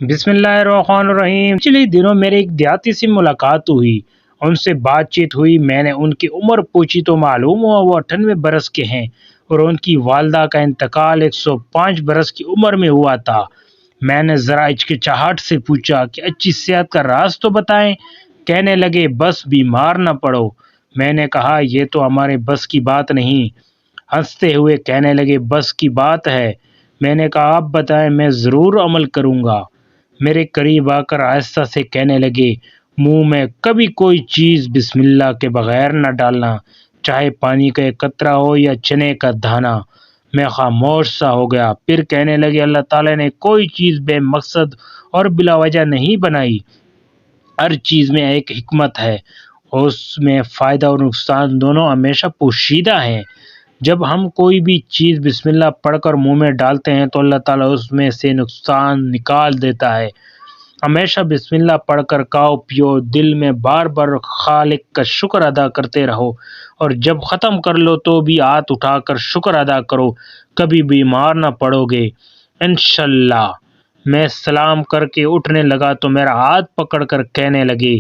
بسم اللہ الرحمن الرحیم۔ پچھلے دنوں میرے ایک دیہاتی سے ملاقات ہوئی، ان سے بات چیت ہوئی۔ میں نے ان کی عمر پوچھی تو معلوم ہوا وہ 98 برس کے ہیں اور ان کی والدہ کا انتقال 105 برس کی عمر میں ہوا تھا۔ میں نے ذرا ہچکچاہٹ سے پوچھا کہ اچھی صحت کا راز تو بتائیں۔ کہنے لگے بس بیمار نہ پڑو۔ میں نے کہا یہ تو ہمارے بس کی بات نہیں۔ ہنستے ہوئے کہنے لگے بس کی بات ہے۔ میں نے کہا آپ بتائیں، میں ضرور عمل کروں گا۔ میرے قریب آ کر آہستہ سے کہنے لگے منہ میں کبھی کوئی چیز بسم اللہ کے بغیر نہ ڈالنا، چاہے پانی کا ایک قطرہ ہو یا چنے کا دانہ۔ میں خاموش سا ہو گیا۔ پھر کہنے لگے اللہ تعالیٰ نے کوئی چیز بے مقصد اور بلا وجہ نہیں بنائی۔ ہر چیز میں ایک حکمت ہے، اس میں فائدہ اور نقصان دونوں ہمیشہ پوشیدہ ہیں۔ جب ہم کوئی بھی چیز بسم اللہ پڑھ کر منہ میں ڈالتے ہیں تو اللہ تعالیٰ اس میں سے نقصان نکال دیتا ہے۔ ہمیشہ بسم اللہ پڑھ کر کھاؤ پیو، دل میں بار بار خالق کا شکر ادا کرتے رہو، اور جب ختم کر لو تو بھی ہاتھ اٹھا کر شکر ادا کرو، کبھی بیمار نہ پڑو گے انشاءاللہ۔ میں سلام کر کے اٹھنے لگا تو میرا ہاتھ پکڑ کر کہنے لگے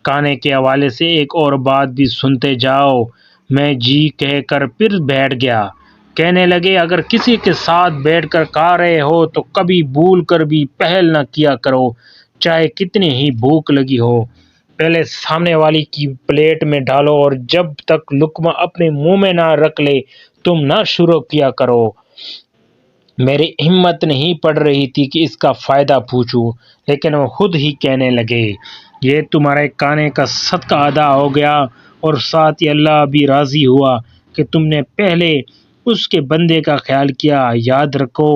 کھانے کے حوالے سے ایک اور بات بھی سنتے جاؤ۔ میں جی کہہ کر پھر بیٹھ گیا۔ کہنے لگے اگر کسی کے ساتھ بیٹھ کر کھا رہے ہو تو کبھی بھول کر بھی پہل نہ کیا کرو، چاہے کتنی ہی بھوک لگی ہو۔ پہلے سامنے والی کی پلیٹ میں ڈالو اور جب تک لقمہ اپنے منہ میں نہ رکھ لے تم نہ شروع کیا کرو۔ میری ہمت نہیں پڑ رہی تھی کہ اس کا فائدہ پوچھوں، لیکن وہ خود ہی کہنے لگے یہ تمہارے کھانے کا صدقہ ادا ہو گیا، اور ساتھ ہی اللہ بھی راضی ہوا کہ تم نے پہلے اس کے بندے کا خیال کیا۔ یاد رکھو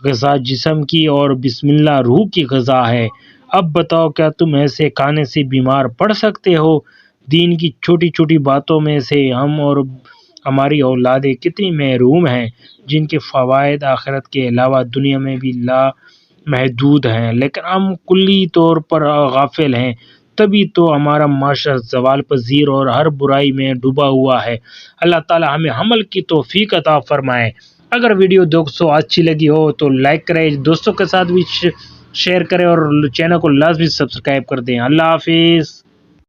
غذا جسم کی اور بسم اللہ روح کی غذا ہے۔ اب بتاؤ کیا تم ایسے کھانے سے بیمار پڑ سکتے ہو؟ دین کی چھوٹی چھوٹی باتوں میں سے ہم اور ہماری اولادیں کتنی محروم ہیں، جن کے فوائد آخرت کے علاوہ دنیا میں بھی لا محدود ہیں، لیکن ہم کلی طور پر غافل ہیں۔ تبھی تو ہمارا معاشرہ زوال پذیر اور ہر برائی میں ڈوبا ہوا ہے۔ اللہ تعالی ہمیں عمل کی توفیق عطا فرمائے۔ اگر ویڈیو دوستوں اچھی لگی ہو تو لائک کریں، دوستوں کے ساتھ بھی شیئر کریں اور چینل کو لازمی سبسکرائب کر دیں۔ اللہ حافظ۔